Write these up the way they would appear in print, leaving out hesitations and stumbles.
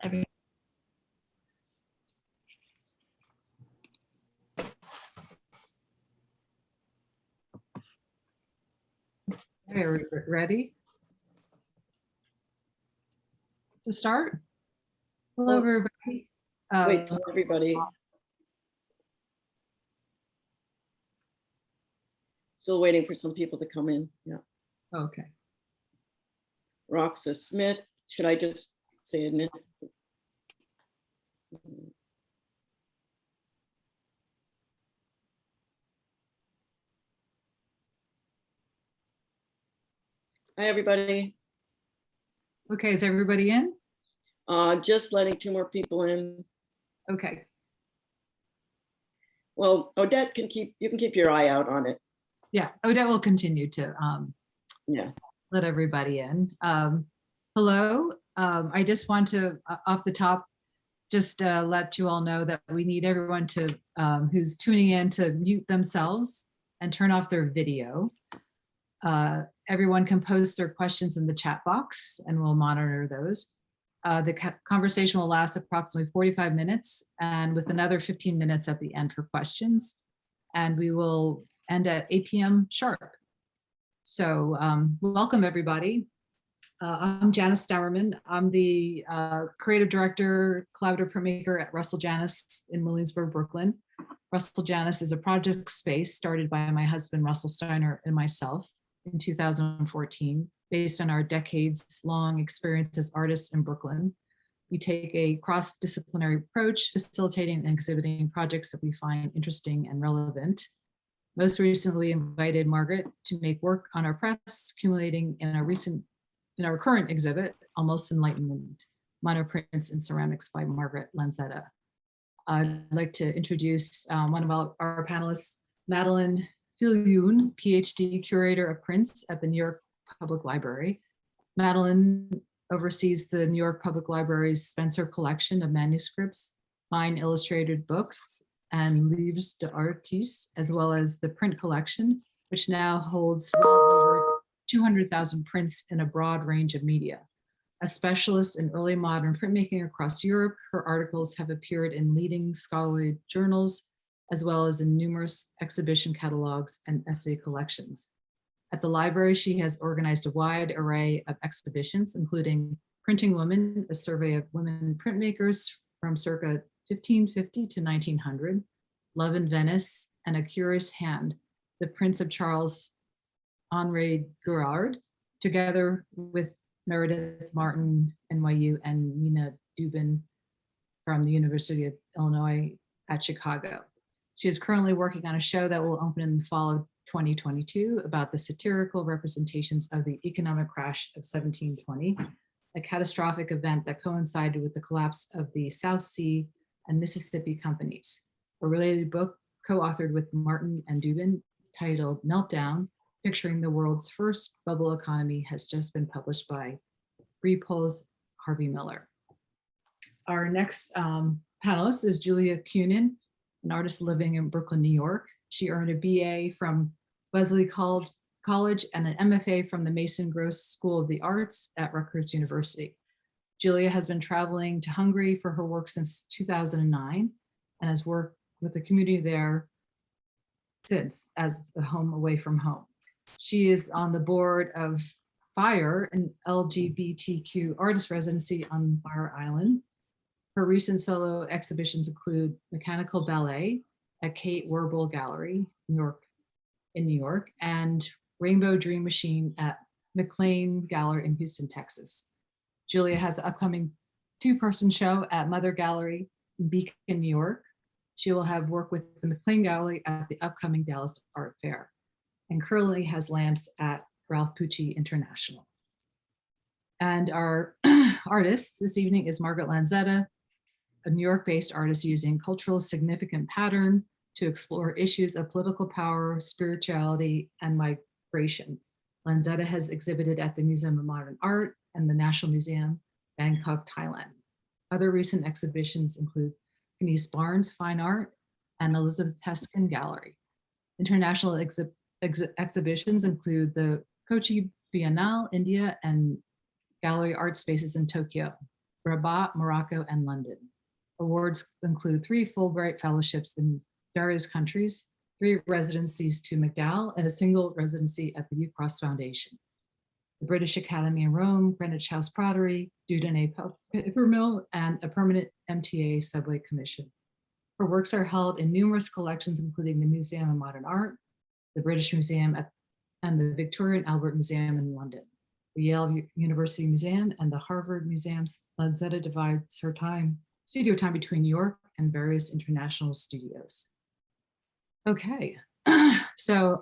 Every- Okay, are we ready to start? Hello, Well, everybody. Wait till everybody. Still waiting for some people to come in. Yeah. Okay. Roxa Smith, should I just say admit? Hi, everybody. Okay, is everybody in? Just letting 2 more people in. Okay. Well, Odette you can keep your eye out on it. Yeah, Odette will continue to Yeah. let everybody in. Hello, I just want to, off the top, just let you all know that we need everyone to, who's tuning in, to mute themselves and turn off their video. Everyone can post their questions in the chat box and we'll monitor those. The conversation will last approximately 45 minutes and with another 15 minutes at the end for questions. And we will end at 8 p.m. sharp. So welcome everybody. I'm Janice Stowerman. I'm the creative director, collaborative printmaker at Russell Janus in Williamsburg, Brooklyn. Russell Janus is a project space started by my husband, Russell Steiner, and myself in 2014, based on our decades-long experience as artists in Brooklyn. We take a cross-disciplinary approach, facilitating and exhibiting projects that we find interesting and relevant. Most recently invited Margaret to make work on our press, accumulating in our current exhibit, Almost Enlightenment, Monoprints in Ceramics by Margaret Lanzetta. I'd like to introduce one of our panelists, Madeline Filioun, PhD curator of prints at the New York Public Library. Madeline oversees the New York Public Library's Spencer collection of manuscripts, fine illustrated books, and livres d'artistes, as well as the print collection, which now holds well over 200,000 prints in a broad range of media. A specialist in early modern printmaking across Europe, her articles have appeared in leading scholarly journals, as well as in numerous exhibition catalogs and essay collections. At the library, she has organized a wide array of exhibitions, including Printing Women, a survey of women printmakers from circa 1550 to 1900, Love in Venice, and A Curious Hand, the prints of Charles Henri Girard, together with Meredith Martin, NYU, and Nina Dubin from the University of Illinois at Chicago. She is currently working on a show that will open in the fall of 2022 about the satirical representations of the economic crash of 1720, a catastrophic event that coincided with the collapse of the South Sea and Mississippi companies. A related book co-authored with Martin and Dubin titled Meltdown, Picturing the World's First Bubble Economy has just been published by Repulse Harvey Miller. Our next panelist is Julia Kunin, an artist living in Brooklyn, New York. She earned a BA from Wesley College and an MFA from the Mason Gross School of the Arts at Rutgers University. Julia has been traveling to Hungary for her work since 2009 and has worked with the community there since as a home away from home. She is on the board of FIRE, an LGBTQ artist residency on Fire Island. Her recent solo exhibitions include Mechanical Ballet at Kate Werble Gallery, New York, and Rainbow Dream Machine at McLean Gallery in Houston, Texas. Julia has an upcoming 2-person show at Mother Gallery in Beacon, New York. She will have work with the McLean Gallery at the upcoming Dallas Art Fair, and currently has lamps at Ralph Pucci International. And our artist this evening is Margaret Lanzetta, a New York-based artist using cultural significant pattern to explore issues of political power, spirituality, and migration. Lanzetta has exhibited at the Museum of Modern Art and the National Museum, Bangkok, Thailand. Other recent exhibitions include Denise Barnes Fine Art and Elizabeth Peskin Gallery. International exhibitions include the Kochi Biennale, India, and Gallery Art Spaces in Tokyo. Rabat, Morocco, and London. Awards include 3 Fulbright fellowships in various countries, 3 residencies to McDowell, and a single residency at the U Cross Foundation. The British Academy in Rome, Greenwich House Pottery, Dieudonné Paper Mill, and a permanent MTA subway commission. Her works are held in numerous collections, including the Museum of Modern Art, the British Museum, and the Victoria and Albert Museum in London, the Yale University Museum, and the Harvard Museums. Lanzetta divides her studio time between New York and various international studios. Okay, so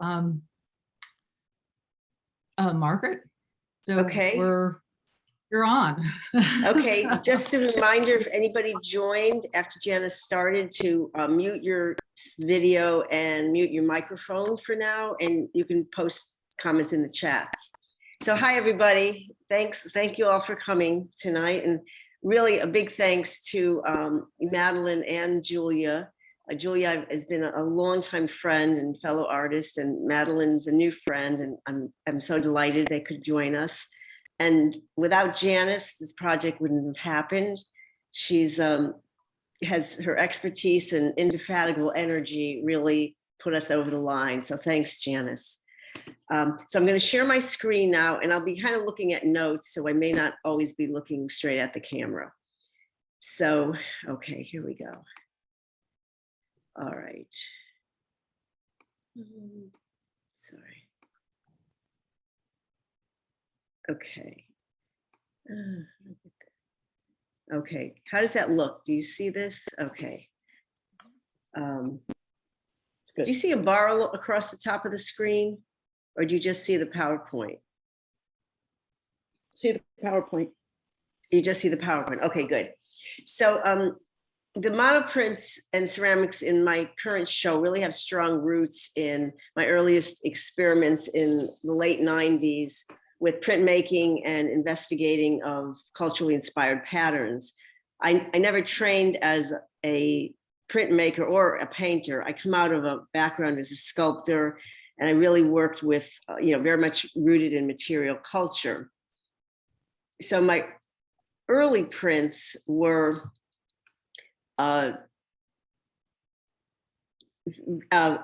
Margaret, so Okay. you're on. Okay, So- just a reminder, if anybody joined after Janice started, to mute your video and mute your microphone for now, and you can post comments in the chats. So hi, everybody. Thank you all for coming tonight. And really a big thanks to Madeline and Julia. Julia has been a longtime friend and fellow artist, and Madeline's a new friend, and I'm so delighted they could join us. And without Janice, this project wouldn't have happened. She's has her expertise and indefatigable energy really put us over the line. So thanks, Janice. So I'm going to share my screen now, and I'll be kind of looking at notes, so I may not always be looking straight at the camera. So, okay, here we go. All right. Sorry. Okay. Okay, how does that look? Do you see this? Okay. It's good. Do you see a bar across the top of the screen, or do you just see the PowerPoint? See the PowerPoint. You just see the PowerPoint. Okay, good. So the monoprints and ceramics in my current show really have strong roots in my earliest experiments in the late 90s with printmaking and investigating of culturally inspired patterns. I never trained as a printmaker or a painter. I come out of a background as a sculptor, and I really worked with, very much rooted in material culture. So my early prints were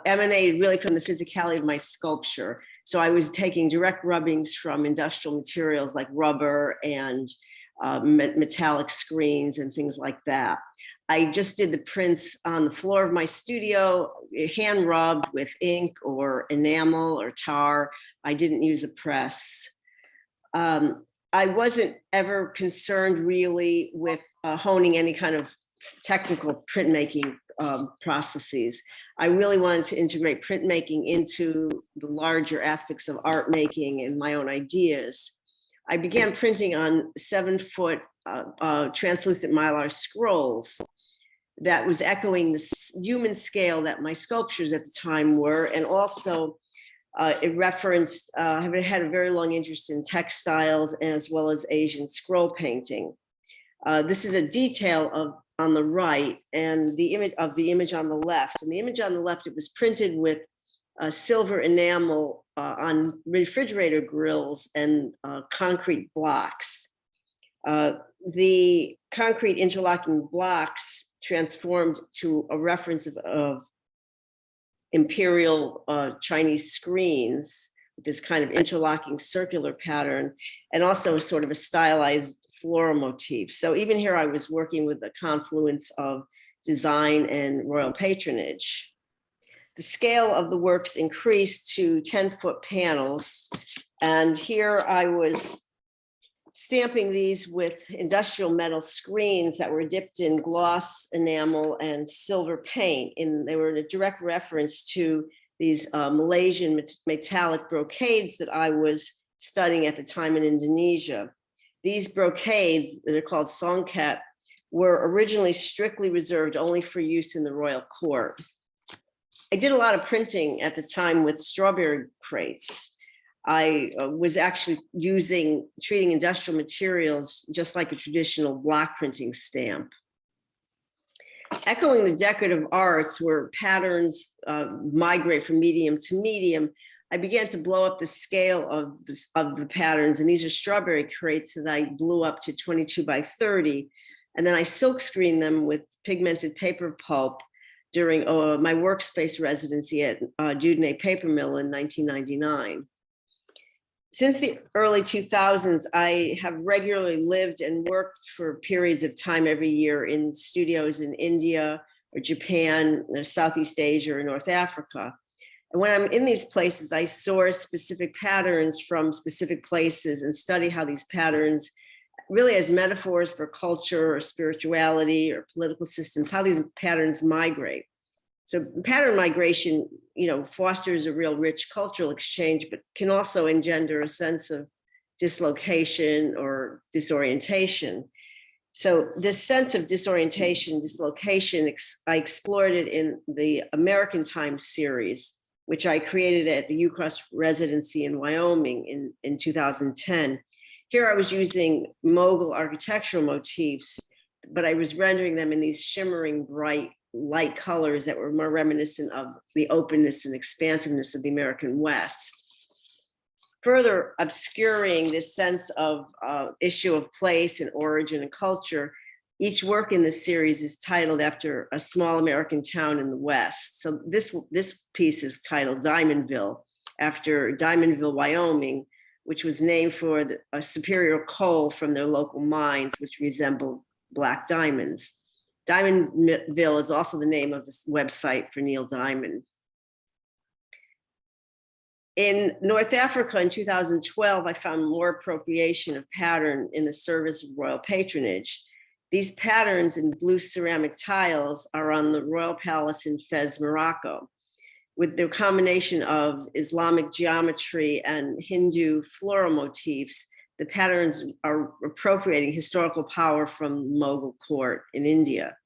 emanated really from the physicality of my sculpture. So I was taking direct rubbings from industrial materials like rubber and metallic screens and things like that. I just did the prints on the floor of my studio, hand rubbed with ink or enamel or tar. I didn't use a press. I wasn't ever concerned really with honing any kind of technical printmaking processes. I really wanted to integrate printmaking into the larger aspects of art making and my own ideas. I began printing on 7-foot translucent mylar scrolls that was echoing the human scale that my sculptures at the time were, and also it referenced, I had a very long interest in textiles as well as Asian scroll painting. This is a detail on the right, and the image on the left. And the image on the left, it was printed with silver enamel on refrigerator grills and concrete blocks. The concrete interlocking blocks transformed to a reference of imperial Chinese screens, with this kind of interlocking circular pattern, and also sort of a stylized floral motif. So even here I was working with a confluence of design and royal patronage. The scale of the works increased to 10-foot panels. And here I was stamping these with industrial metal screens that were dipped in gloss enamel and silver paint. And they were in a direct reference to these Malaysian metallic brocades that I was studying at the time in Indonesia. These brocades, they're called songket, were originally strictly reserved only for use in the royal court. I did a lot of printing at the time with strawberry crates. I was actually treating industrial materials just like a traditional block printing stamp. Echoing the decorative arts where patterns migrate from medium to medium, I began to blow up the scale of the patterns. And these are strawberry crates that I blew up to 22 by 30. And then I silk screened them with pigmented paper pulp during my workspace residency at Dudney Paper Mill in 1999. Since the early 2000s, I have regularly lived and worked for periods of time every year in studios in India or Japan, or Southeast Asia, or North Africa. And when I'm in these places, I source specific patterns from specific places and study how these patterns, really as metaphors for culture or spirituality or political systems, how these patterns migrate. So pattern migration, fosters a real rich cultural exchange, but can also engender a sense of dislocation or disorientation. So this sense of disorientation, dislocation, I explored it in the American Times series, which I created at the UCross residency in Wyoming in 2010. Here I was using Mughal architectural motifs, but I was rendering them in these shimmering, bright, light colors that were more reminiscent of the openness and expansiveness of the American West. Further obscuring this sense of issue of place and origin and culture, each work in this series is titled after a small American town in the West. So this piece is titled Diamondville, after Diamondville, Wyoming, which was named for a superior coal from their local mines, which resembled black diamonds. Diamondville is also the name of this website for Neil Diamond. In North Africa in 2012, I found more appropriation of pattern in the service of royal patronage. These patterns in blue ceramic tiles are on the Royal Palace in Fez, Morocco. With their combination of Islamic geometry and Hindu floral motifs, the patterns are appropriating historical power from Mughal court in India.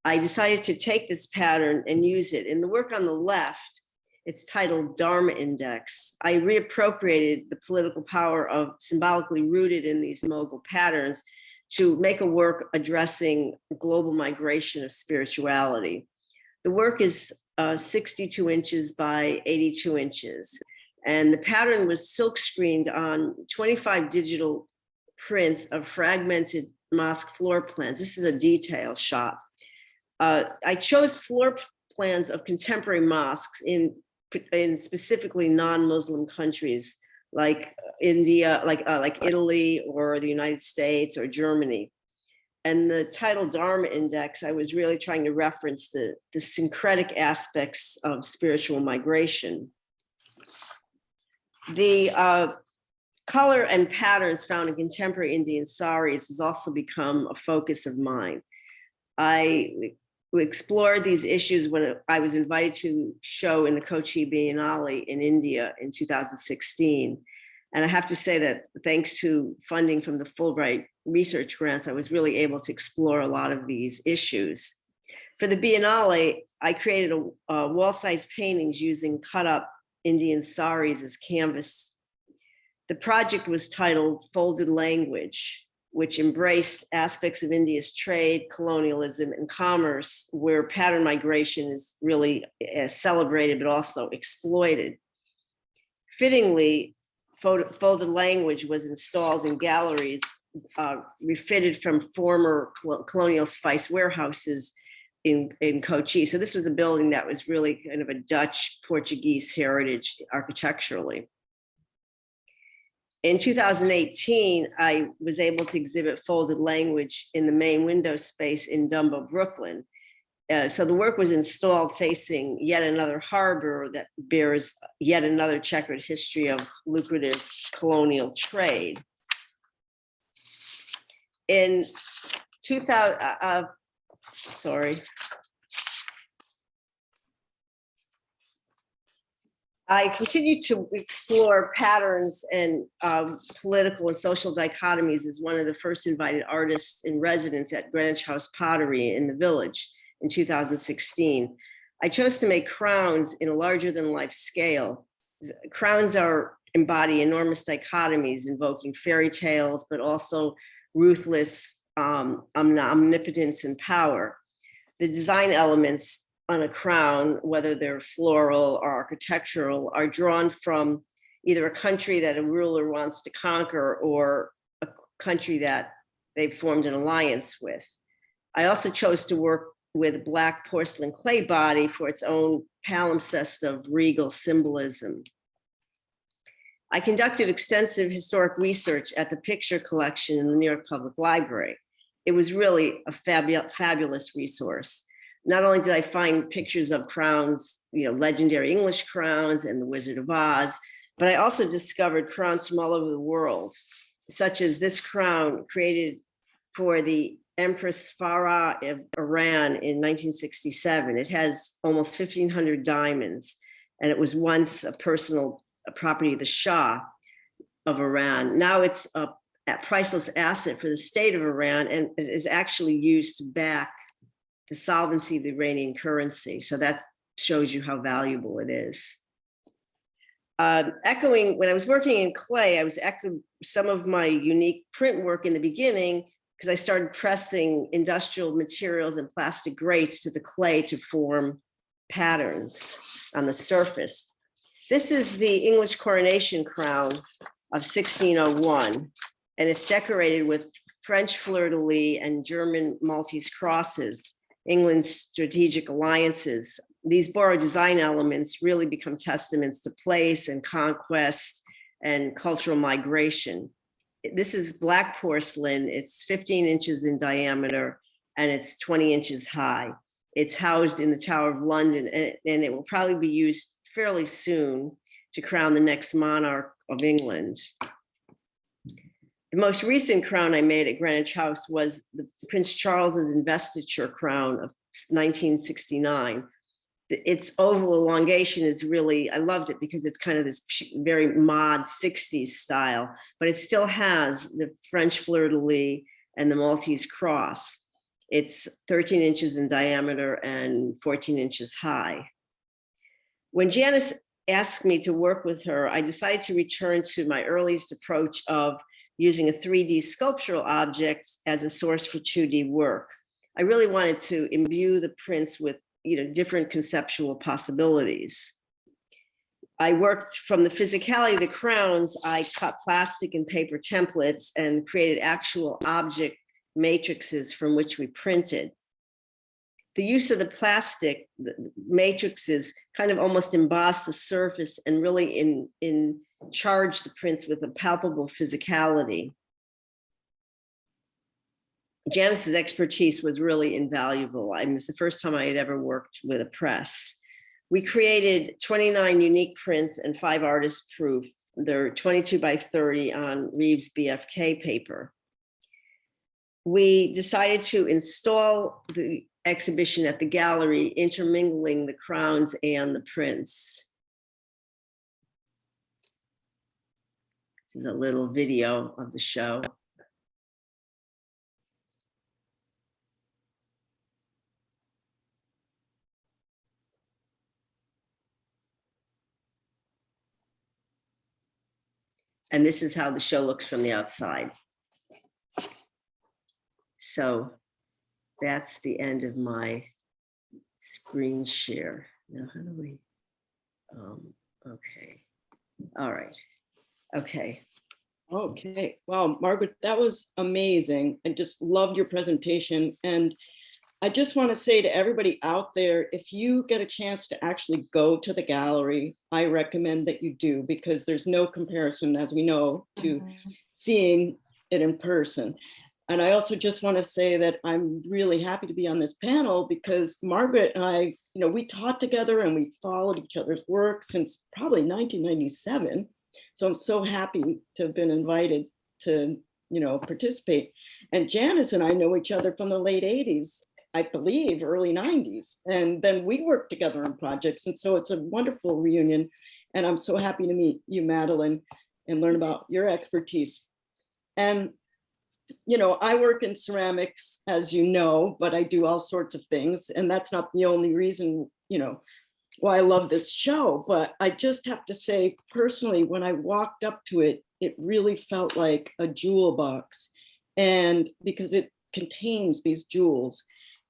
I decided to take this pattern and use it. In the work on the left, it's titled Dharma Index. I reappropriated the political power of symbolically rooted in these Mughal patterns to make a work addressing global migration of spirituality. The work is 62 inches by 82 inches. And the pattern was silk screened on 25 digital prints of fragmented mosque floor plans. This is a detail shot. I chose floor plans of contemporary mosques in specifically non-Muslim countries like India, like Italy or the United States or Germany. And the title Dharma Index, I was really trying to reference the syncretic aspects of spiritual migration. The color and patterns found in contemporary Indian saris has also become a focus of mine. I explored these issues when I was invited to show in the Kochi Biennale in India in 2016. And I have to say that thanks to funding from the Fulbright research grants, I was really able to explore a lot of these issues. For the Biennale, I created a wall-size paintings using cut-up Indian saris as canvas. The project was titled Folded Language, which embraced aspects of India's trade, colonialism, and commerce, where pattern migration is really celebrated, but also exploited. Fittingly, Folded Language was installed in galleries refitted from former colonial spice warehouses in Kochi. So this was a building that was really kind of a Dutch Portuguese heritage architecturally. In 2018, I was able to exhibit Folded Language in the main window space in Dumbo, Brooklyn. So the work was installed facing yet another harbor that bears yet another checkered history of lucrative colonial trade. In 2000, I continued to explore patterns and political and social dichotomies as one of the first invited artists in residence at Greenwich House Pottery in the Village in 2016. I chose to make crowns in a larger than life scale. Crowns embody enormous dichotomies invoking fairy tales, but also ruthless omnipotence and power. The design elements on a crown, whether they're floral or architectural, are drawn from either a country that a ruler wants to conquer or a country that they've formed an alliance with. I also chose to work with black porcelain clay body for its own palimpsest of regal symbolism. I conducted extensive historic research at the picture collection in the New York Public Library. It was really a fabulous resource. Not only did I find pictures of crowns, legendary English crowns and the Wizard of Oz, but I also discovered crowns from all over the world, such as this crown created for the Empress Farah of Iran in 1967. It has almost 1,500 diamonds, and it was once a personal property of the Shah of Iran. Now it's a priceless asset for the state of Iran, and it is actually used to back the solvency of the Iranian currency. So that shows you how valuable it is. Echoing, when I was working in clay, I was echoing some of my unique print work in the beginning, because I started pressing industrial materials and plastic grates to the clay to form patterns on the surface. This is the English coronation crown of 1601, and it's decorated with French fleur-de-lis and German Maltese crosses, England's strategic alliances. These borrowed design elements really become testaments to place and conquest and cultural migration. This is black porcelain. It's 15 inches in diameter and it's 20 inches high. It's housed in the Tower of London, and it will probably be used fairly soon to crown the next monarch of England. The most recent crown I made at Greenwich House was Prince Charles's investiture crown of 1969. Its oval elongation is really, I loved it because it's kind of this very mod 60s style, but it still has the French fleur-de-lis and the Maltese cross. It's 13 inches in diameter and 14 inches high. When Janice asked me to work with her, I decided to return to my earliest approach of using a 3D sculptural object as a source for 2D work. I really wanted to imbue the prints with different conceptual possibilities. I worked from the physicality of the crowns. I cut plastic and paper templates and created actual object matrices from which we printed. The use of the plastic the matrices kind of almost embossed the surface and really charged the prints with a palpable physicality. Janice's expertise was really invaluable. It was the first time I had ever worked with a press. We created 29 unique prints and 5 artist proof. They're 22 by 30 on Reeves BFK paper. We decided to install the exhibition at the gallery, intermingling the crowns and the prints. This is a little video of the show. And this is how the show looks from the outside. So that's the end of my screen share. Now, how do we, okay. All right. Okay. Okay. Wow, Margaret, that was amazing. I just loved your presentation. And I just want to say to everybody out there, if you get a chance to actually go to the gallery, I recommend that you do, because there's no comparison, as we know, to seeing it in person. And I also just want to say that I'm really happy to be on this panel because Margaret and I, we taught together and we followed each other's work since probably 1997. So I'm so happy to have been invited to, participate. And Janice and I know each other from the late 80s. I believe early 90s. And then we worked together on projects. And so it's a wonderful reunion. And I'm so happy to meet you, Madeline, and learn about your expertise. And, I work in ceramics, as you know, but I do all sorts of things. And that's not the only reason, why I love this show. But I just have to say, personally, when I walked up to it, it really felt like a jewel box. And because it contains these jewels.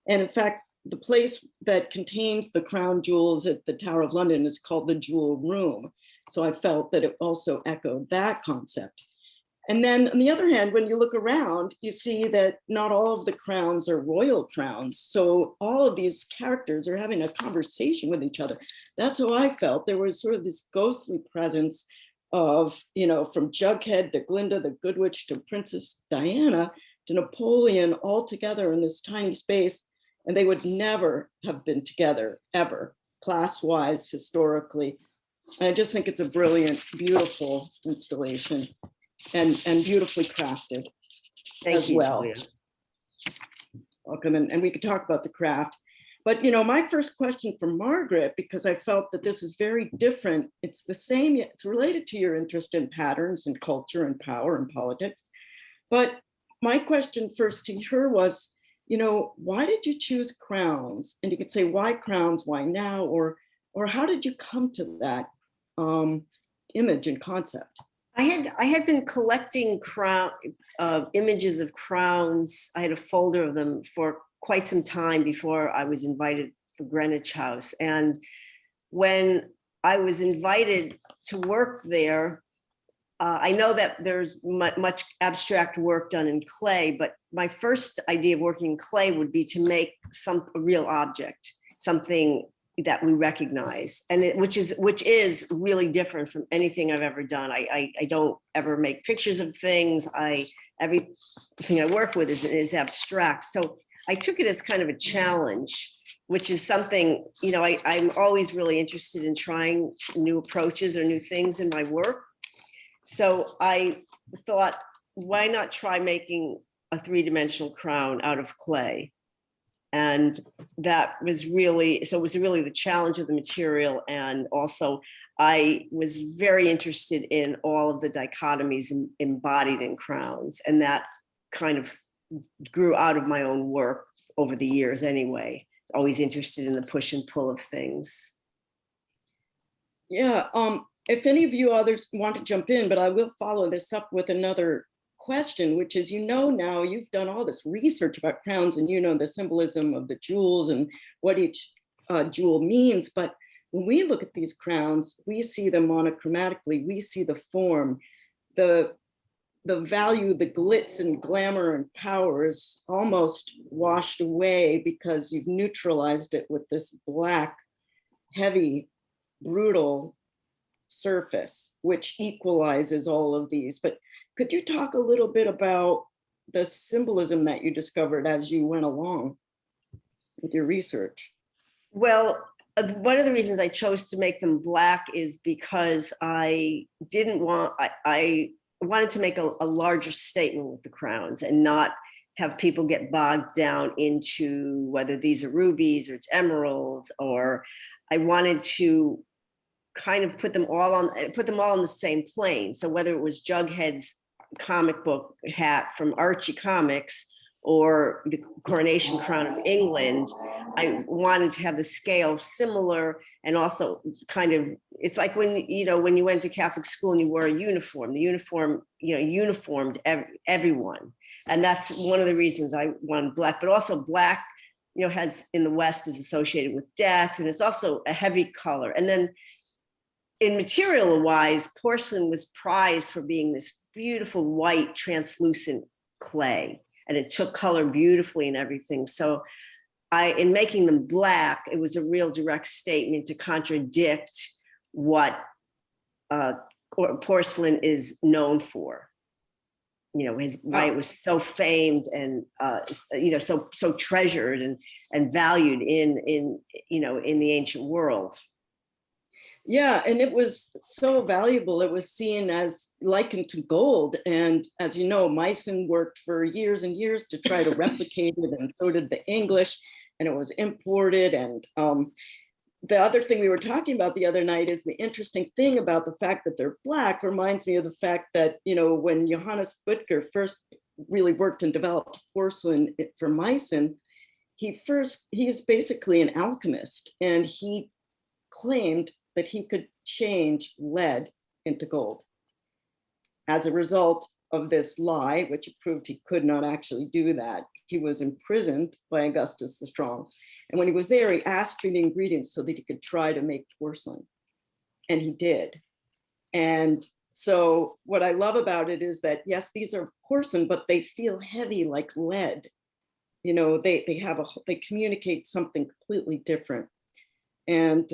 And in fact, the place that contains the crown jewels at the Tower of London is called the Jewel Room. So I felt that it also echoed that concept. And then on the other hand, when you look around, you see that not all of the crowns are royal crowns. So all of these characters are having a conversation with each other. That's how I felt. There was sort of this ghostly presence of, from Jughead to Glinda, the Good Witch, to Princess Diana, to Napoleon, all together in this tiny space. And they would never have been together, ever, class-wise, historically. And I just think it's a brilliant, beautiful installation. And beautifully crafted. Thank as you, well. Julia. Welcome, and we could talk about the craft. But my first question for Margaret, because I felt that this is very different. It's the same, it's related to your interest in patterns and culture and power and politics. But my question first to her was, why did you choose crowns? And you could say, why crowns, why now? Or how did you come to that image and concept? I had been collecting images of crowns. I had a folder of them for quite some time before I was invited for Greenwich House. And when I was invited to work there, I know that there's much abstract work done in clay, but my first idea of working in clay would be to make a real object, something that we recognize, and which is really different from anything I've ever done. I don't ever make pictures of things. Everything I work with is abstract. So I took it as kind of a challenge, which is something, I'm always really interested in trying new approaches or new things in my work. So I thought, why not try making a three-dimensional crown out of clay? And that was really, so it was really the challenge of the material. And also I was very interested in all of the dichotomies embodied in crowns. And that kind of grew out of my own work over the years anyway. Always interested in the push and pull of things. Yeah, if any of you others want to jump in, but I will follow this up with another question, which is, now you've done all this research about crowns and the symbolism of the jewels and what each jewel means. But when we look at these crowns, we see them monochromatically. We see the form, the value, the glitz and glamour and power is almost washed away because you've neutralized it with this black, heavy, brutal surface, which equalizes all of these. But could you talk a little bit about the symbolism that you discovered as you went along with your research? Well, one of the reasons I chose to make them black is because I wanted to make a larger statement with the crowns and not have people get bogged down into whether these are rubies or emeralds, or I wanted to kind of put them all on the same plane. So whether it was Jughead's comic book hat from Archie Comics or the coronation crown of England, I wanted to have the scale similar, and also kind of, it's like when you went to Catholic school and you wore a uniform, the uniform, uniformed everyone. And that's one of the reasons I wanted black, but also black, has in the West is associated with death, and it's also a heavy color. And then in material wise, porcelain was prized for being this beautiful white translucent clay, and it took color beautifully and everything. So in making them black, it was a real direct statement to contradict what porcelain is known for. Why it was so famed and so treasured and valued in the ancient world. Yeah, and it was so valuable. It was seen as likened to gold. And as you know, Meissen worked for years and years to try to replicate it, and so did the English, and it was imported. And the other thing we were talking about the other night is the interesting thing about the fact that they're black reminds me of the fact that, when Johannes Butker first really worked and developed porcelain for Meissen, he was basically an alchemist, and he claimed that he could change lead into gold. As a result of this lie, which proved he could not actually do that, he was imprisoned by Augustus the Strong. And when he was there, he asked for the ingredients so that he could try to make porcelain. And he did. And so what I love about it is that, yes, these are porcelain, but they feel heavy like lead. You know, they communicate something completely different. And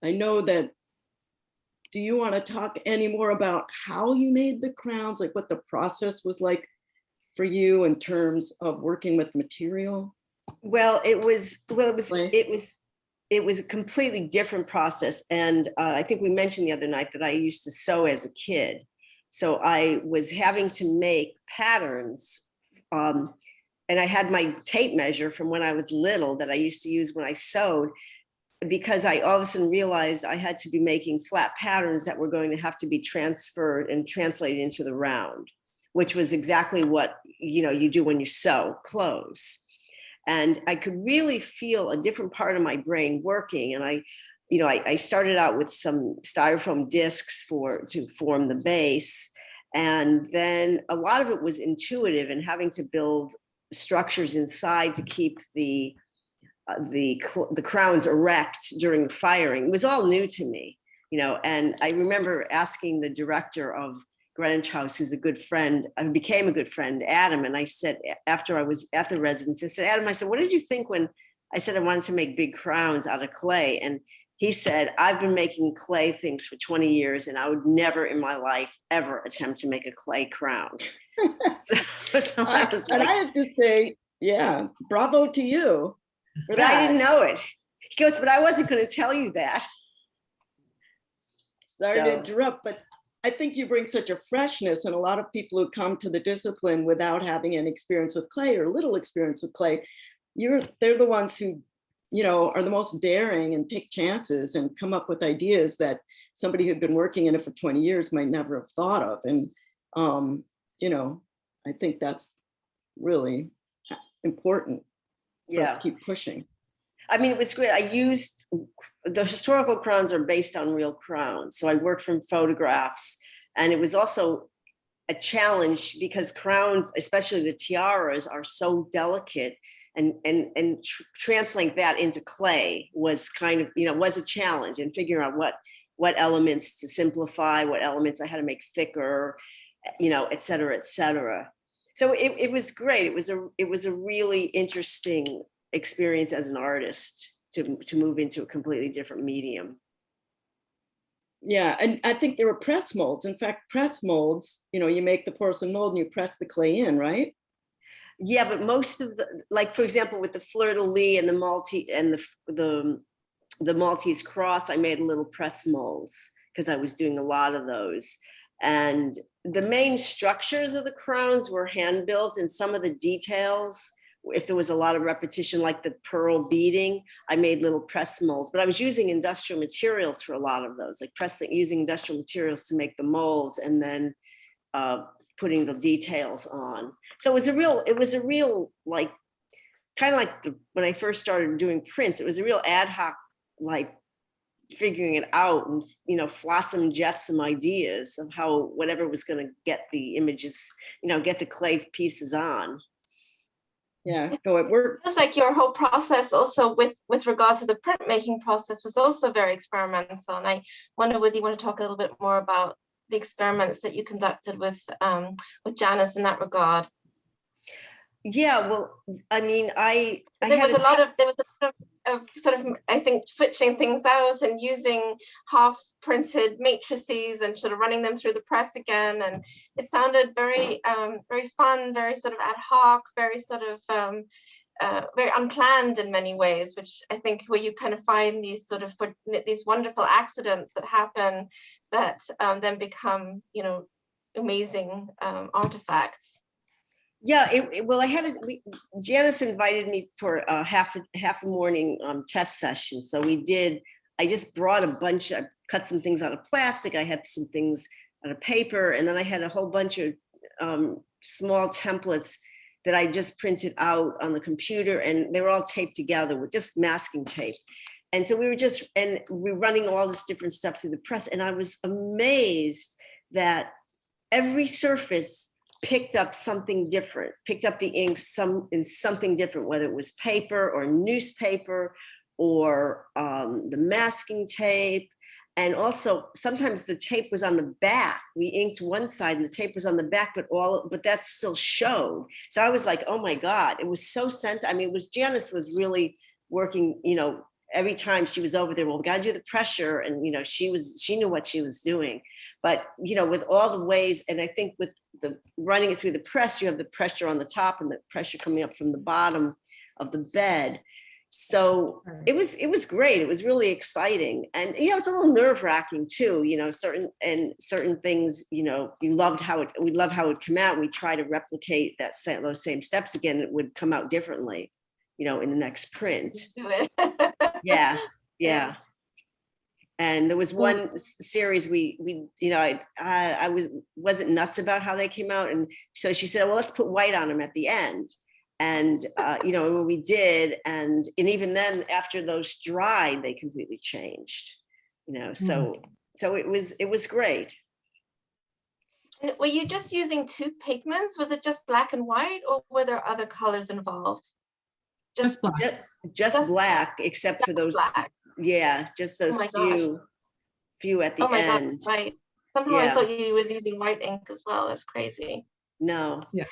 I know that, do you want to talk any more about how you made the crowns, like what the process was like for you in terms of working with material? Well, it was Clay? it was a completely different process. And I think we mentioned the other night that I used to sew as a kid. So I was having to make patterns. And I had my tape measure from when I was little that I used to use when I sewed, because I all of a sudden realized I had to be making flat patterns that were going to have to be transferred and translated into the round, which was exactly what, you know, you do when you sew clothes. And I could really feel a different part of my brain working. And I started out with some styrofoam discs to form the base. And then a lot of it was intuitive and having to build structures inside to keep the crowns erect during the firing. It was all new to me, you know. And I remember asking the director of Greenwich House, who's a good friend, I became a good friend, Adam. And I said, after I was at the residence, I said, Adam, I said, what did you think when I said I wanted to make big crowns out of clay? And he said, I've been making clay things for 20 years and I would never in my life ever attempt to make a clay crown. So I was like, and I have to say, yeah, bravo to you. But I didn't know it. He goes, but I wasn't going to tell you that. Sorry to interrupt, but I think you bring such a freshness, and a lot of people who come to the discipline without having any experience with clay or little experience with clay, they're the ones who, you know, are the most daring and take chances and come up with ideas that somebody who'd been working in it for 20 years might never have thought of. And, you know, I think that's really important for us to keep pushing. I mean, it was great. I used, the historical crowns are based on real crowns. So I worked from photographs, and it was also a challenge because crowns, especially the tiaras, are so delicate, and translate that into clay was kind of, you know, was a challenge, and figuring out what elements to simplify, what elements I had to make thicker, you know, et cetera, et cetera. So it was great. It was a really interesting experience as an artist to move into a completely different medium. Yeah, and I think there were press molds. In fact, press molds, you know, you make the porcelain mold and you press the clay in, right? Yeah, but most of the, like, for example, with the fleur-de-lis and the Maltese cross, I made little press molds because I was doing a lot of those. And the main structures of the crowns were hand built, and some of the details, if there was a lot of repetition, like the pearl beading, I made little press molds. But I was using industrial materials for a lot of those, like using industrial materials to make the molds, and then putting the details on. So it was a real like, kind of like when I first started doing prints, it was a real ad hoc, like figuring it out and, you know, flotsam jetsam ideas of how whatever was going to get the images, you know, get the clay pieces on. Yeah, no, it worked. Just like your whole process also with regard to the printmaking process was also very experimental. And I wonder whether you want to talk a little bit more about the experiments that you conducted with Janice in that regard. Yeah, well, I mean, there was a lot of sort of, I think, switching things out and using half printed matrices and sort of running them through the press again. And it sounded very, very fun, very sort of ad hoc, very sort of very unplanned in many ways, which I think where you kind of find these sort of these wonderful accidents that happen that then become, you know, amazing artifacts. Yeah, well, Janice invited me for a half a morning test session. So I just brought I cut some things out of plastic. I had some things out of paper, and then I had a whole bunch of small templates that I just printed out on the computer, and they were all taped together with just masking tape. And so we're running all this different stuff through the press, and I was amazed that every surface picked up something different, picked up the ink in something different, whether it was paper or newspaper or the masking tape. And also sometimes the tape was on the back. We inked one side and the tape was on the back, but that still showed. So I was like, oh my God, it was so I mean, Janice was really working, every time she was over there, well, we got to do the pressure. And, she knew what she was doing. But, with all the ways, and I think with the running it through the press, you have the pressure on the top and the pressure coming up from the bottom of the bed. So it was great. It was really exciting. And, it's a little nerve wracking too, certain things, we loved how it would come out. We try to replicate those same steps again. It would come out differently, in the next print. Yeah. And there was one series I wasn't nuts about how they came out. And so she said, well, let's put white on them at the end. And, when we did, and even then after those dried, they completely changed, so it was great. And were you just using 2 pigments? Was it just black and white, or were there other colors involved? Just black. Just black, except for those. Black. Yeah, just those few at the end. God, right. Somehow I thought you was using white ink as well. That's crazy. No. Yeah.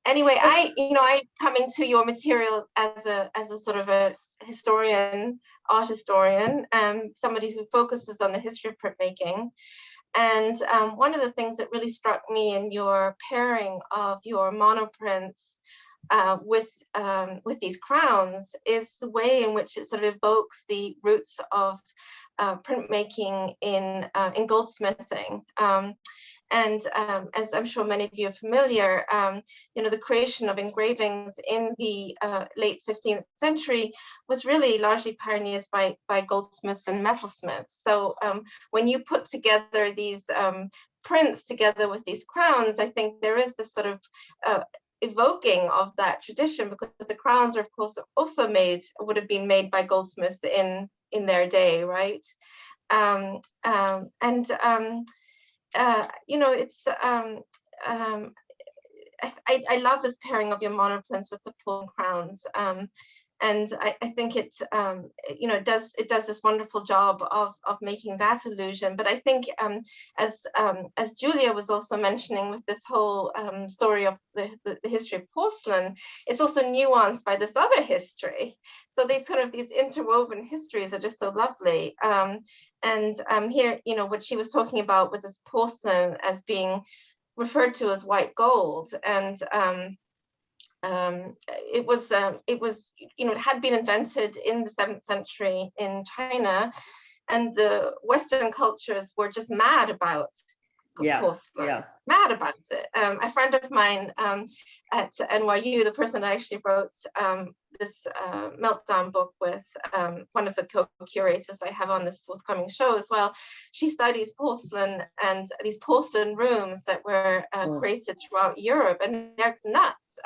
Anyway, I come into your material as a sort of a historian, art historian, somebody who focuses on the history of printmaking. And one of the things that really struck me in your pairing of your monoprints with these crowns is the way in which it sort of evokes the roots of printmaking in goldsmithing. And as I'm sure many of you are familiar, the creation of engravings in the late 15th century was really largely pioneered by goldsmiths and metalsmiths. So when you put together these prints together with these crowns, I think there is this sort of evoking of that tradition, because the crowns are of course also would have been made by goldsmiths in their day, right? It's I love this pairing of your monoprints with the plume crowns, and I think it does this wonderful job of making that illusion. But I think as Julia was also mentioning with this whole story of the history of porcelain, it's also nuanced by this other history. So these interwoven histories are just so lovely. Here, what she was talking about with this porcelain as being referred to as white gold, and it had been invented in the 7th century in China, and the Western cultures were just mad about porcelain, mad about it. A friend of mine at NYU, the person I actually wrote this meltdown book with, one of the co-curators I have on this forthcoming show as well, she studies porcelain and these porcelain rooms that were created throughout Europe, and they're nuts.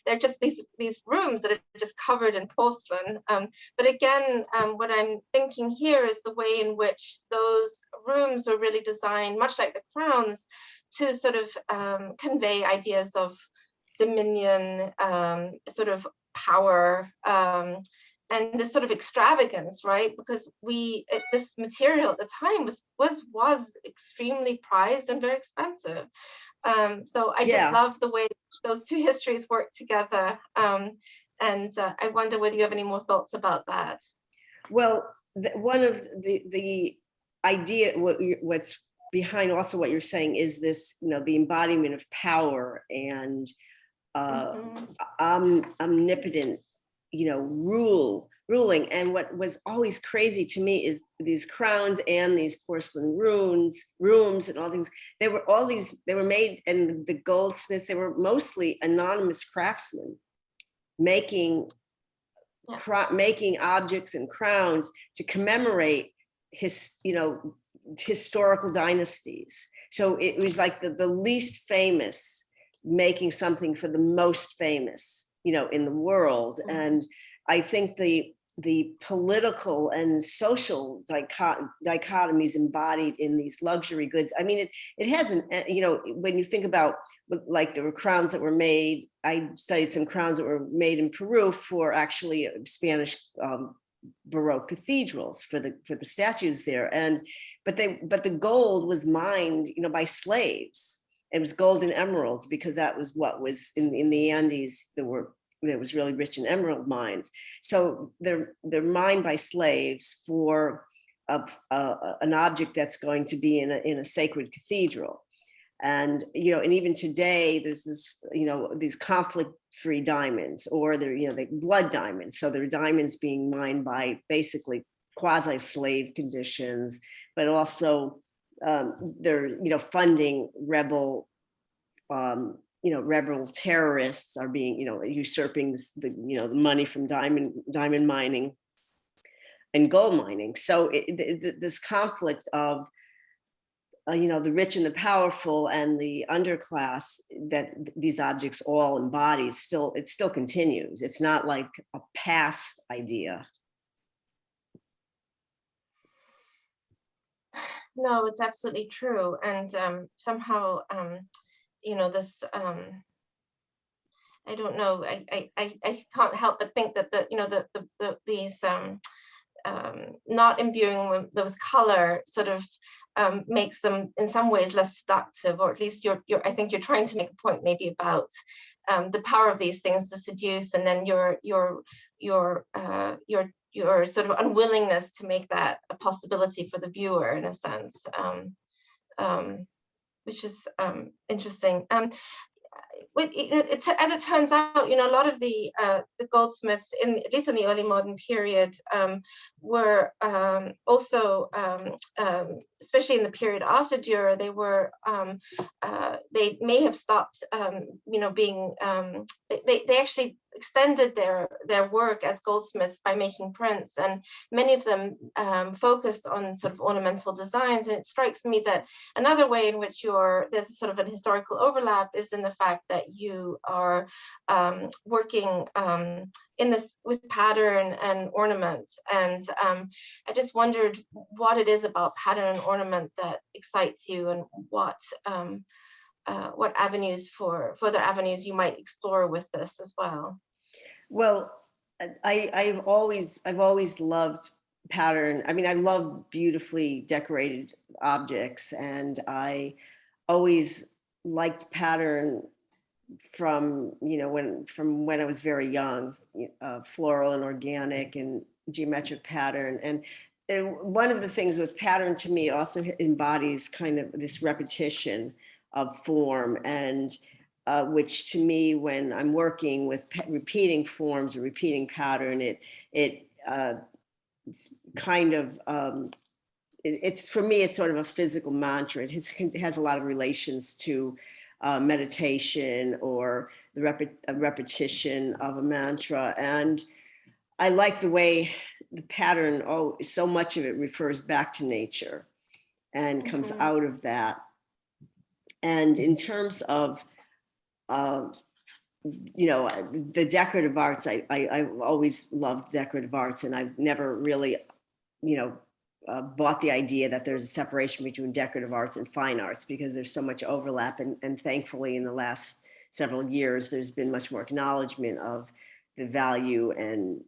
They're just these rooms that are just covered in porcelain. But again, what I'm thinking here is the way in which those rooms were really designed, much like the crowns, to sort of convey ideas of dominion, sort of power, and this sort of extravagance, right? Because this material at the time was extremely prized and very expensive. So I just love the way those two histories work together. And I wonder whether you have any more thoughts about that. Well, one of the idea, what's behind also what you're saying is this, the embodiment of power and omnipotent, ruling. And what was always crazy to me is these crowns and these porcelain rooms and all things. They were made, and the goldsmiths, they were mostly anonymous craftsmen making objects and crowns to commemorate historical dynasties. So it was like the least famous making something for the most famous, in the world. And I think the the political and social dichotomies embodied in these luxury goods. I mean, it hasn't, you know, when you think about, like, there were crowns that were made, I studied some crowns that were made in Peru for actually Spanish Baroque cathedrals, for the statues there. And but the gold was mined, you know, by slaves. It was gold and emeralds, because that was what was in the Andes. There was really rich in emerald mines. So they're mined by slaves for an object that's going to be in a sacred cathedral. And, you know, and even today there's this, you know, these conflict-free diamonds, or they're, you know, they blood diamonds. So they're diamonds being mined by basically quasi-slave conditions, but also they're, you know, funding rebel, you know, rebel terrorists are being, you know, usurping the, you know, the money from diamond mining and gold mining. So this conflict of, you know, the rich and the powerful and the underclass that these objects all embody, it still continues. It's not like a past idea. No, it's absolutely true. And somehow, you know, this, I don't know, I can't help but think that you know, these not imbuing with color sort of makes them in some ways less seductive, or at least I think you're trying to make a point maybe about the power of these things to seduce, and then your sort of unwillingness to make that a possibility for the viewer, in a sense, which is interesting. As it turns out, you know, a lot of the goldsmiths, at least in the early modern period, were also, especially in the period after Dürer, they may have stopped, you know, being, they actually extended their work as goldsmiths by making prints, and many of them focused on sort of ornamental designs. And it strikes me that another way in which there's sort of an historical overlap is in the fact that you are working in this with pattern and ornament. And I just wondered what it is about pattern and ornament that excites you, and what further avenues you might explore with this as well. Well, I've always loved pattern. I mean, I love beautifully decorated objects, and I always liked pattern from, you know, when I was very young, floral and organic and geometric pattern. And one of the things with pattern, to me, also embodies kind of this repetition of form, and which to me, when I'm working with repeating forms or repeating pattern, it's kind of, it's, for me, it's sort of a physical mantra. It has a lot of relations to meditation, or the repetition of a mantra. And I like the way the pattern, so much of it refers back to nature and comes out of that. And in terms of, you know, the decorative arts, I've always loved decorative arts, and I've never really, you know, bought the idea that there's a separation between decorative arts and fine arts, because there's so much overlap. And thankfully, in the last several years, there's been much more acknowledgement of the value and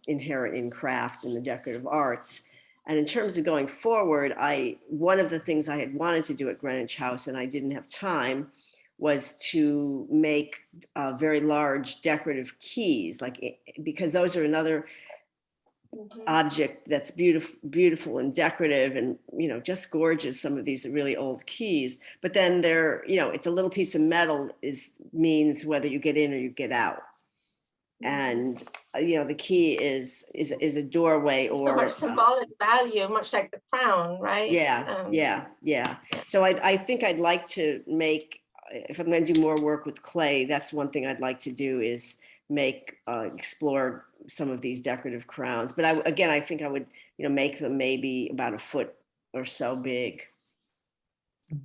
inherent in craft and the decorative arts. And in terms of going forward, one of the things I had wanted to do at Greenwich House, and I didn't have time, was to make very large decorative keys, because those are another object that's beautiful and decorative, and, you know, just gorgeous. Some of these are really old keys, but then they're, you know, it's a little piece of metal means whether you get in or you get out. And you know, the key is a doorway, or so much symbolic value, much like the crown, right? Yeah. So I think I'd like to make, if I'm going to do more work with clay, that's one thing I'd like to do, is explore some of these decorative crowns. But I think I would, you know, make them maybe about a foot or so big,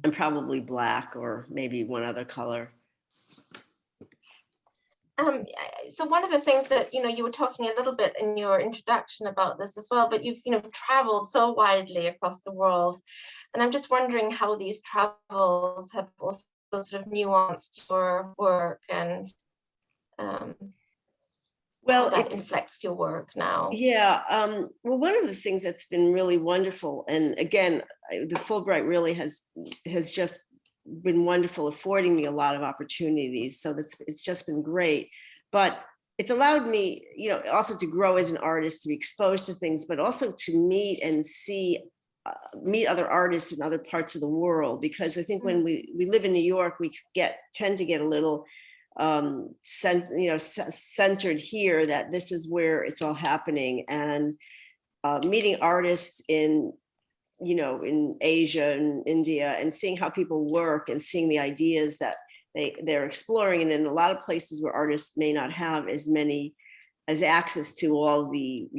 and probably black, or maybe one other color. So one of the things that, you were talking a little bit in your introduction about this as well, but you've, traveled so widely across the world. And I'm just wondering how these travels have also sort of nuanced your work and how Well, that it's inflects your work now. yeah. Well, one of the things that's been really wonderful, and again, the Fulbright really has just been wonderful, affording me a lot of opportunities. So it's just been great. But it's allowed me, also to grow as an artist, to be exposed to things, but also to meet and meet other artists in other parts of the world. Because I think when we live in New York, we tend to get a little centered here, that this is where it's all happening. And meeting artists in Asia and India, and seeing how people work, and seeing the ideas that they're exploring. And in a lot of places where artists may not have as access to all the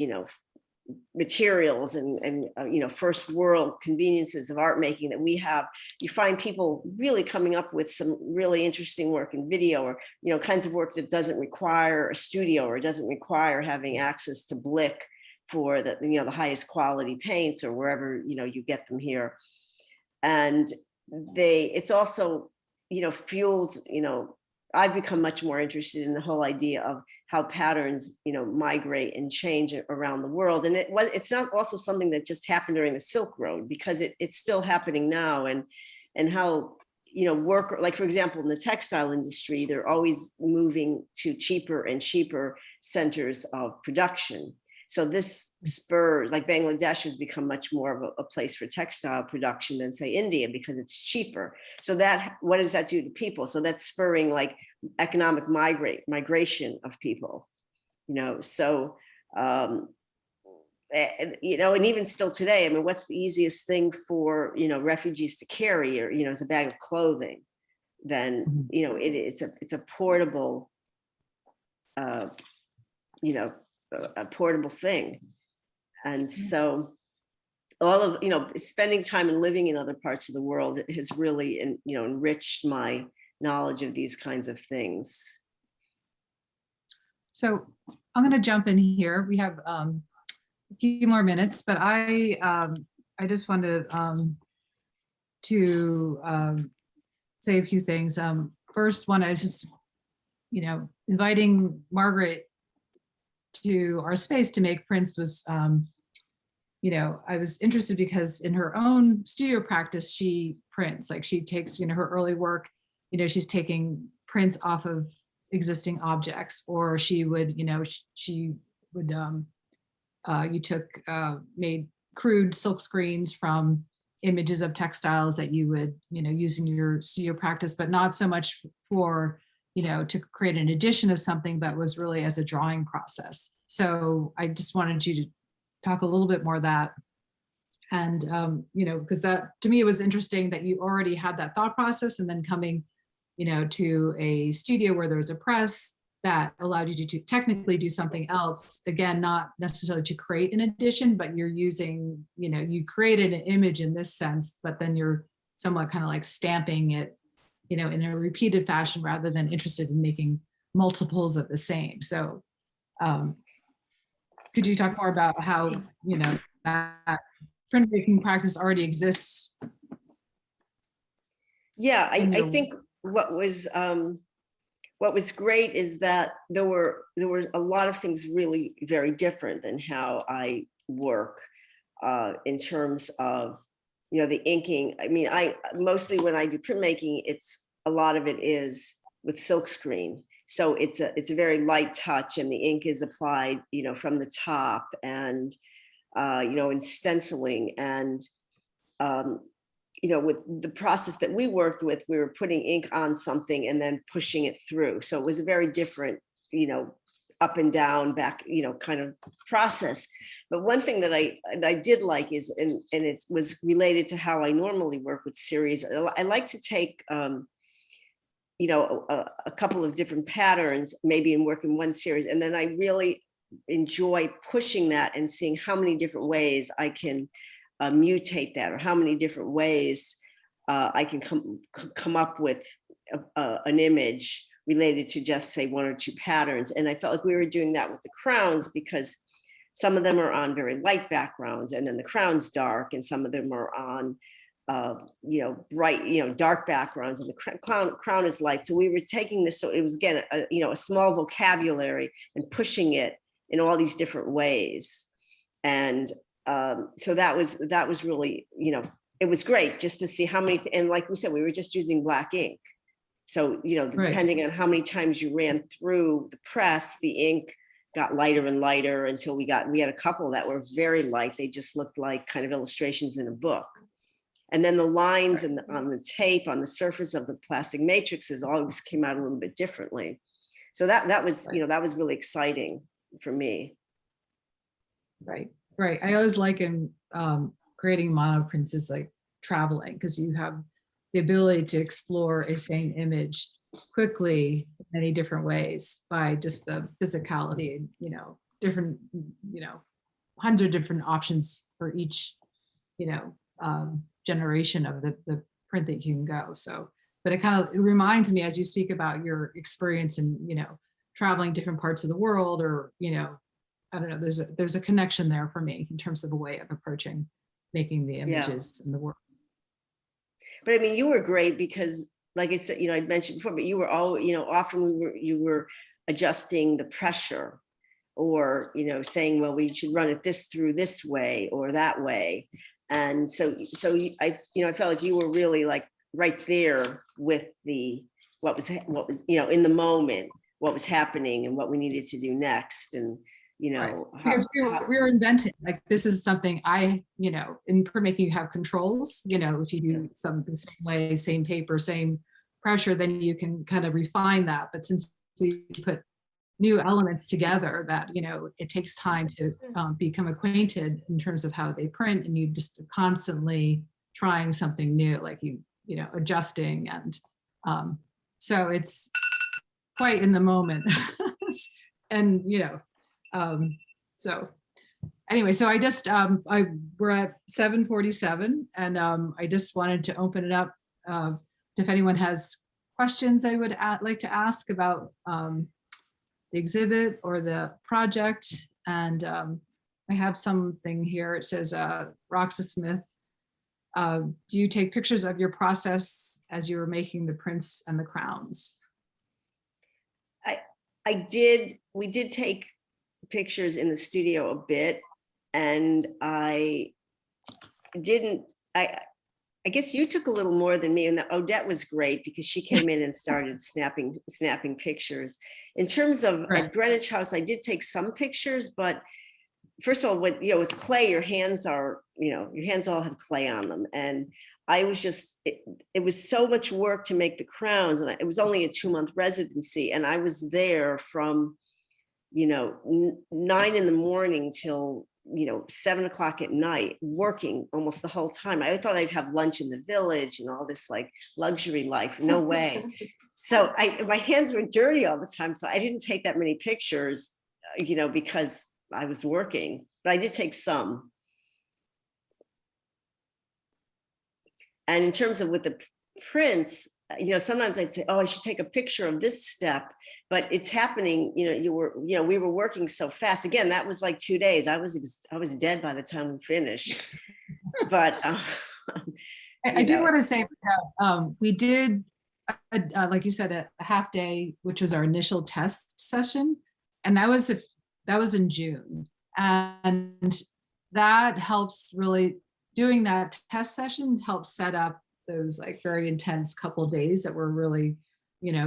materials and first world conveniences of art making that we have, you find people really coming up with some really interesting work in video, or kinds of work that doesn't require a studio, or doesn't require having access to Blick for the highest quality paints, or wherever you get them here. And it's also fueled, I've become much more interested in the whole idea of how patterns migrate and change around the world. And it's not also something that just happened during the Silk Road, because it's still happening now. And how work, like for example, in the textile industry, they're always moving to cheaper and cheaper centers of production. So this spurs, like Bangladesh has become much more of a place for textile production than say India, because it's cheaper. So what does that do to people? So that's spurring like economic migration of people, so, and even still today, I mean, what's the easiest thing for, refugees to carry, or, as a bag of clothing? Then, it's a portable, a portable thing. And so all of, spending time and living in other parts of the world has really, enriched my knowledge of these kinds of things. So I'm going to jump in here. We have a few more minutes, but I just wanted to say a few things. First one, I was just, inviting Margaret to our space to make prints was, I was interested because in her own studio practice, she prints, like she takes, her early work, she's taking prints off of existing objects, or she would, made crude silk screens from images of textiles that you would, use in your studio practice, but not so much for, to create an edition of something, but was really as a drawing process. So I just wanted you to talk a little bit more of that. And, because that, to me, it was interesting that you already had that thought process, and then coming, to a studio where there was a press that allowed you to technically do something else. Again, not necessarily to create an edition, but you're using, you created an image in this sense, but then you're somewhat kind of like stamping it, in a repeated fashion, rather than interested in making multiples of the same. So could you talk more about how, that printmaking practice already exists? Yeah, I think what was great is that there were a lot of things really very different than how I work in terms of, the inking. I mean, mostly when I do printmaking, a lot of it is with silkscreen. So it's a very light touch, and the ink is applied, from the top, and, in stenciling. And, with the process that we worked with, we were putting ink on something and then pushing it through. So it was a very different, up and down, back, kind of process. But one thing that I did like is, and it was related to how I normally work with series. I like to take, a couple of different patterns, maybe in work in one series, and then I really enjoy pushing that and seeing how many different ways I can mutate that, or how many different ways I can come up with an image related to just say one or two patterns. And I felt like we were doing that with the crowns because some of them are on very light backgrounds and then the crown's dark, and some of them are on bright, dark backgrounds, and the crown is light. So we were taking this, so it was again, a small vocabulary and pushing it in all these different ways. And so that was really, it was great just to see how many, and like we said, we were just using black ink. So, depending on how many times you ran through the press, the ink got lighter and lighter until we had a couple that were very light. They just looked like kind of illustrations in a book. And then the lines on the tape, on the surface of the plastic matrices always came out a little bit differently. So that was, that was really exciting for me. Right. I always like in creating monoprints is like traveling, because you have the ability to explore a same image quickly in many different ways by just the physicality, different, hundreds of different options for each, generation of the print that you can go. So, but it reminds me as you speak about your experience in, traveling different parts of the world, or, I don't know, there's a connection there for me in terms of a way of approaching making the images in the world. But I mean, you were great because, like I said, I'd mentioned before, but you were all, often you were adjusting the pressure, or, saying, well, we should run it through this way or that way. And so I felt like you were really like right there with what was, in the moment, what was happening and what we needed to do next. And, right. Because we were inventing, like, this is something in printmaking you have controls, if you do something the same way, same paper, same pressure, then you can kind of refine that. But since we put new elements together, that, it takes time to become acquainted in terms of how they print, and you just constantly trying something new, like adjusting. And so it's quite in the moment. And, so anyway, so I just, we're at 7:47, and I just wanted to open it up if anyone has questions I would like to ask about the exhibit or the project. And I have something here. It says, Roxa Smith, do you take pictures of your process as you were making the prints and the crowns? We did take pictures in the studio a bit, and I guess you took a little more than me, and Odette was great because she came in and started snapping pictures. In terms of at Greenwich House, I did take some pictures, but first of all, with clay, your hands all have clay on them. And I was just, it was so much work to make the crowns, and it was only a 2-month residency. And I was there from, 9 a.m. till 7 o'clock at night, working almost the whole time. I thought I'd have lunch in the village and all this like luxury life. No way. So my hands were dirty all the time. So I didn't take that many pictures, because I was working, but I did take some. And in terms of with the prints, sometimes I'd say, oh, I should take a picture of this step, but it's happening, we were working so fast. Again, that was like 2 days. I was dead by the time we finished. But I do want to say that we did, like you said, a half day, which was our initial test session. And that was in June. And that helps really, doing that test session helps set up those like very intense couple of days that we're really,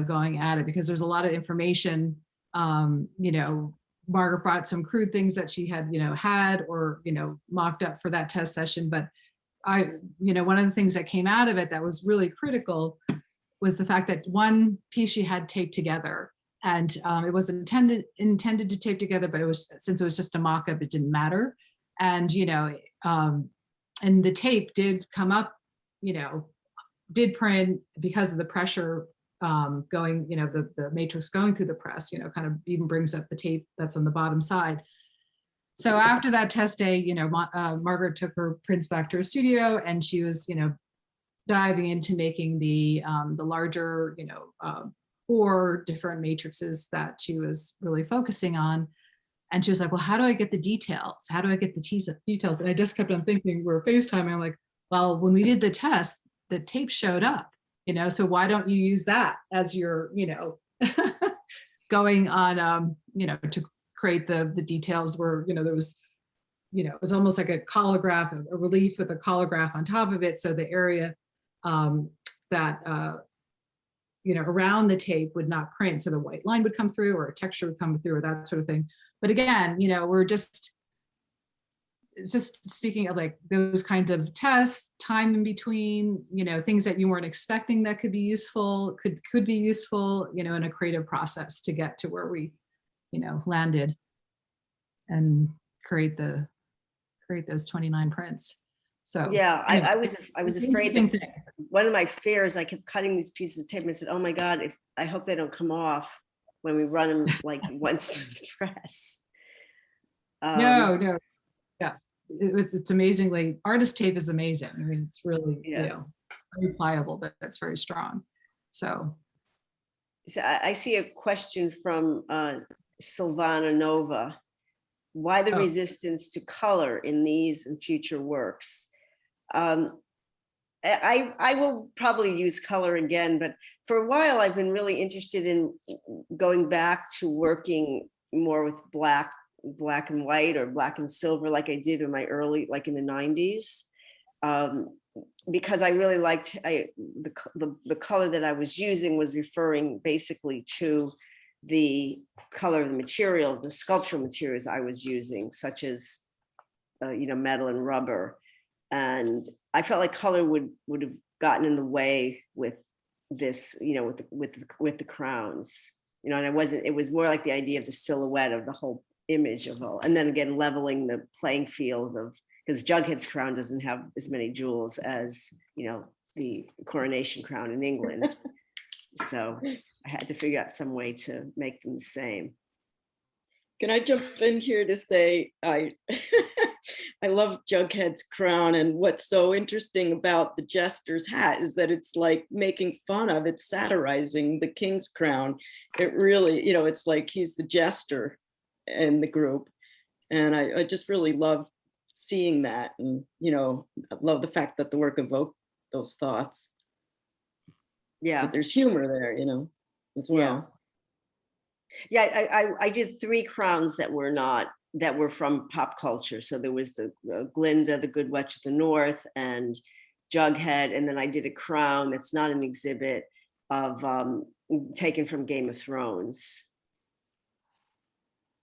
going at it, because there's a lot of information. Margaret brought some crude things that she had, had or, mocked up for that test session. But one of the things that came out of it that was really critical was the fact that one piece she had taped together, and it was intended to tape together, but since it was just a mock-up, it didn't matter. And, and the tape did come up, did print because of the pressure going, the matrix going through the press, kind of even brings up the tape that's on the bottom side. So after that test day, Margaret took her prints back to her studio, and she was, diving into making the larger, 4 different matrices that she was really focusing on. And she was like, well, how do I get the details? How do I get the details? And I just kept on thinking, we're FaceTiming. I'm like, well, when we did the test, the tape showed up, so why don't you use that as your, going on, to create the details where, there was, it was almost like a colograph, a relief with a colograph on top of it. So the area that, around the tape would not print. So the white line would come through, or a texture would come through, or that sort of thing. But again, it's just speaking of like those kinds of tests, time in between, things that you weren't expecting that could be useful, could be useful, in a creative process to get to where we, landed and create those 29 prints. So yeah, anyway, I was afraid that one of my fears, I kept cutting these pieces of tape and I said, oh my God, I hope they don't come off when we run them like once through the press. No, yeah, it's amazingly, artist tape is amazing. I mean, it's really, very pliable, but it's very strong. So I see a question from Silvana Nova. Why the resistance to color in these and future works? I will probably use color again, but for a while I've been really interested in going back to working more with black and white, or black and silver, like I did in my early, like in the 90s, because I really liked the color that I was using was referring basically to the color of the materials, the sculptural materials I was using, such as metal and rubber. And I felt like color would have gotten in the way with this, with the crowns, and it was more like the idea of the silhouette of the whole image of all, and then again leveling the playing field of, because Jughead's crown doesn't have as many jewels as the coronation crown in England. So I had to figure out some way to make them the same. Can I jump in here to say I love Jughead's crown, and what's so interesting about the jester's hat is that it's like making fun of, it's satirizing the king's crown. It really, it's like he's the jester in the group, and I just really love seeing that, and I love the fact that the work evoked those thoughts. Yeah, but there's humor there, as well. Yeah, I did 3 crowns that were from pop culture. So there was the Glinda, the Good Witch of the North, and Jughead, and then I did a crown that's not an exhibit of taken from Game of Thrones.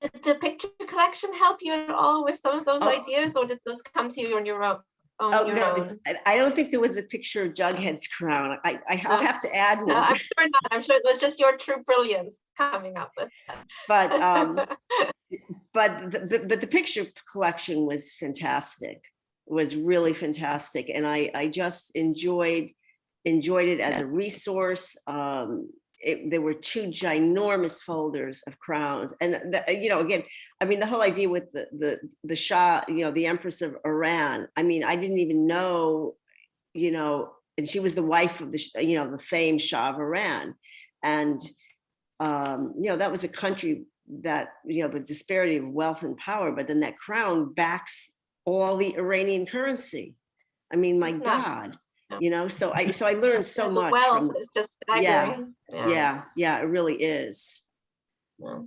Did the picture collection help you at all with some of those ideas, or did those come to you on your own? No, I don't think there was a picture of Jughead's crown. I'll have to add one. No, I'm sure not. I'm sure it was just your true brilliance coming up with that. But the picture collection was fantastic. It was really fantastic, and I just enjoyed it as a resource. There were 2 ginormous folders of crowns, and again, I mean, the whole idea with the Shah, the Empress of Iran. I mean, I didn't even know, and she was the wife of the famed Shah of Iran, and that was a country that the disparity of wealth and power, but then that crown backs all the Iranian currency. I mean, my God. So I learned so much. The wealth is just staggering. Yeah, it really is. Yeah.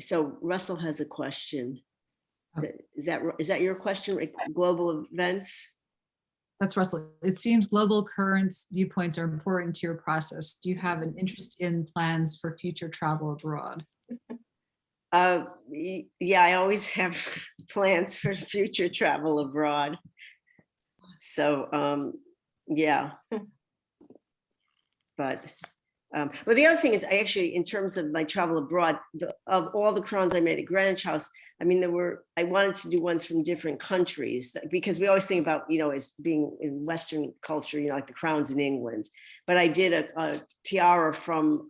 So Russell has a question. Is that your question? Like global events? That's Russell. It seems global currents viewpoints are important to your process. Do you have an interest in plans for future travel abroad? Yeah, I always have plans for future travel abroad. So, yeah. But the other thing is, I actually, in terms of my travel abroad, of all the crowns I made at Greenwich House, I mean, I wanted to do ones from different countries, because we always think about, as being in Western culture, like the crowns in England. But I did a tiara from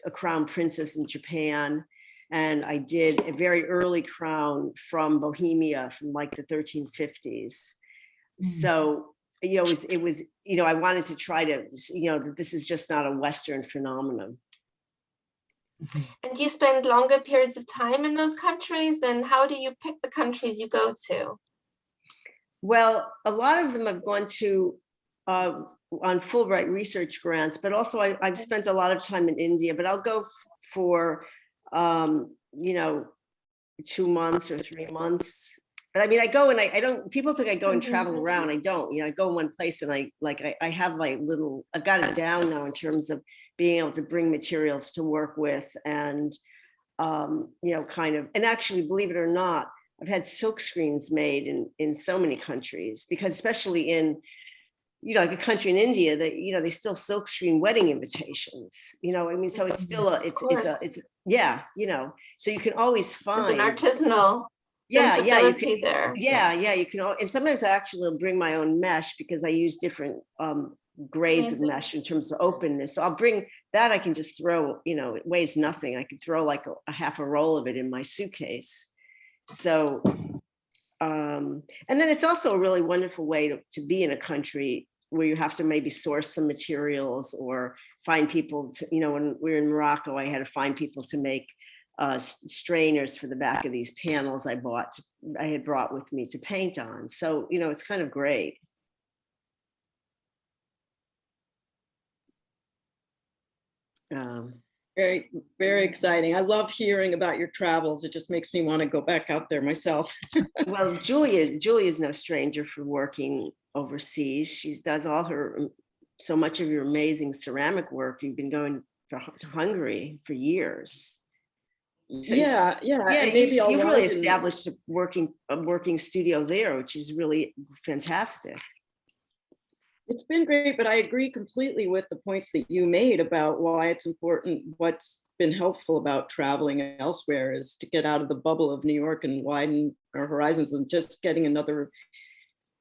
a crown princess in Japan. And I did a very early crown from Bohemia from like the 1350s. So I wanted to try to, that this is just not a Western phenomenon. And do you spend longer periods of time in those countries? And how do you pick the countries you go to? Well, a lot of them I've gone to on Fulbright research grants, but also I've spent a lot of time in India, but I'll go for, 2 months or 3 months. But I mean, I go and I don't, people think I go and travel around. I don't, I go in one place and I have my little, I've got it down now in terms of being able to bring materials to work with and, kind of, and actually, believe it or not, I've had silk screens made in so many countries, because especially in, like a country in India that, they still silk screen wedding invitations, I mean, so it's still yeah, so you can always find. There's an artisanal sensibility there. You can, and sometimes I actually bring my own mesh because I use different grades of mesh in terms of openness. So I'll bring that, I can just throw, it weighs nothing. I can throw like a half a roll of it in my suitcase. So, and then it's also a really wonderful way to be in a country where you have to maybe source some materials or find people to, when we were in Morocco, I had to find people to make strainers for the back of these panels I had brought with me to paint on. So, it's kind of great. Very, very exciting. I love hearing about your travels. It just makes me want to go back out there myself. Well, Julia's no stranger for working overseas. She does so much of your amazing ceramic work. You've been going to Hungary for years. So yeah. Maybe you've really established a working studio there, which is really fantastic. It's been great, but I agree completely with the points that you made about why it's important. What's been helpful about traveling elsewhere is to get out of the bubble of New York and widen our horizons, and just getting another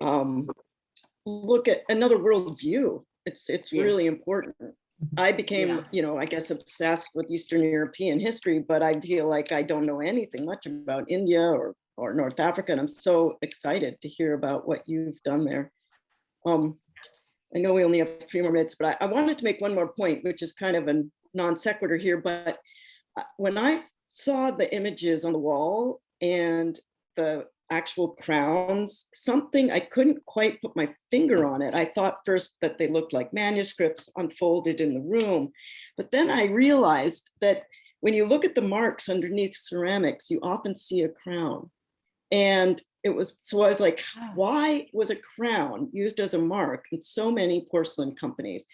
look at another world view. It's really important. I became, I guess, obsessed with Eastern European history, but I feel like I don't know anything much about India or North Africa, and I'm so excited to hear about what you've done there. I know we only have 3 more minutes, but I wanted to make one more point, which is kind of a non sequitur here. But when I saw the images on the wall and the actual crowns, something I couldn't quite put my finger on it. I thought first that they looked like manuscripts unfolded in the room. But then I realized that when you look at the marks underneath ceramics, you often see a crown. And so I was like, why was a crown used as a mark in so many porcelain companies?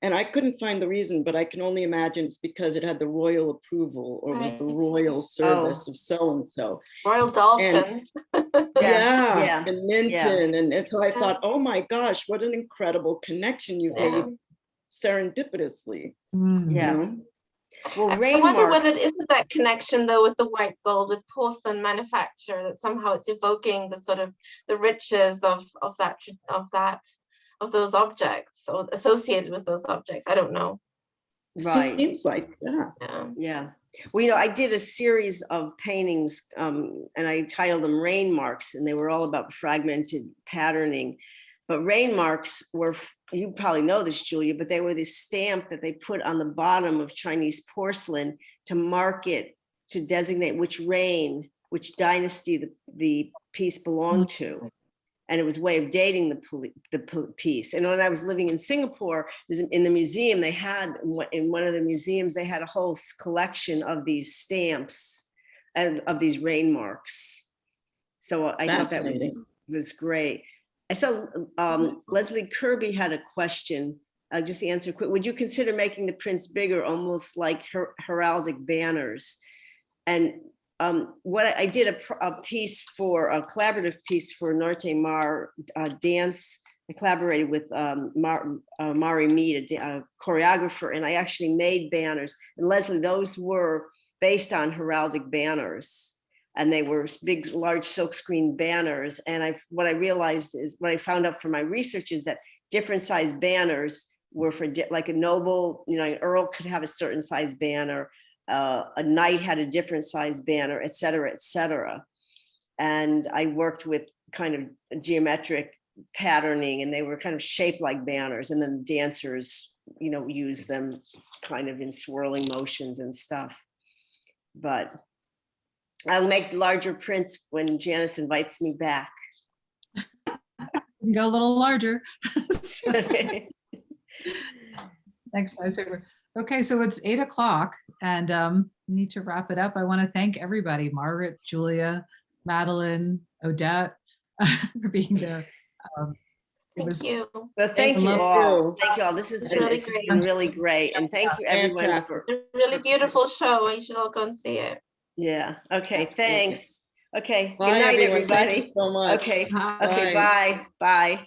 And I couldn't find the reason, but I can only imagine it's because it had the royal approval or was the royal service of so-and-so. Royal Dalton. And Minton. And so I thought, oh my gosh, what an incredible connection you've made serendipitously. Well, I wonder whether it isn't that connection though with the white gold, with porcelain manufacture, that somehow it's evoking the sort of the riches of those objects, or associated with those objects. I don't know. Right. Seems like, yeah. Well, I did a series of paintings and I titled them Rain Marks, and they were all about fragmented patterning. But rain marks were, you probably know this, Julia, but they were this stamp that they put on the bottom of Chinese porcelain to mark it, to designate which dynasty the piece belonged to. And it was a way of dating the piece. And when I was living in Singapore, in the museum, they had, in one of the museums, they had a whole collection of these stamps and of these rain marks. So I thought that was great. I saw Leslie Kirby had a question. I'll just answer quick. Would you consider making the prints bigger, almost like heraldic banners? And what I did a piece for a collaborative piece for Norte Mar dance. I collaborated with Mari Mead, a choreographer, and I actually made banners. And Leslie, those were based on heraldic banners. And they were big, large silkscreen banners. And what I realized is, what I found out from my research is that different size banners were for like a noble, an earl could have a certain size banner, a knight had a different size banner, et cetera, et cetera. And I worked with kind of geometric patterning, and they were kind of shaped like banners, and then the dancers, you know, use them kind of in swirling motions and stuff. But I'll make larger prints when Janice invites me back. You can go a little larger. Next size paper. Okay, so it's 8 o'clock and we need to wrap it up. I want to thank everybody, Margaret, Julia, Madeline, Odette, for being there. It was Thank you. Well, thank you Love all. Thank you all. This has It's been, really this has great. been really great. And thank you everyone for, It's a really beautiful show. You should all go and see it. yeah. Okay, thanks. Okay, good Bye, night, everyone. Thank everybody. you so much. Okay, Bye. okay, bye, bye.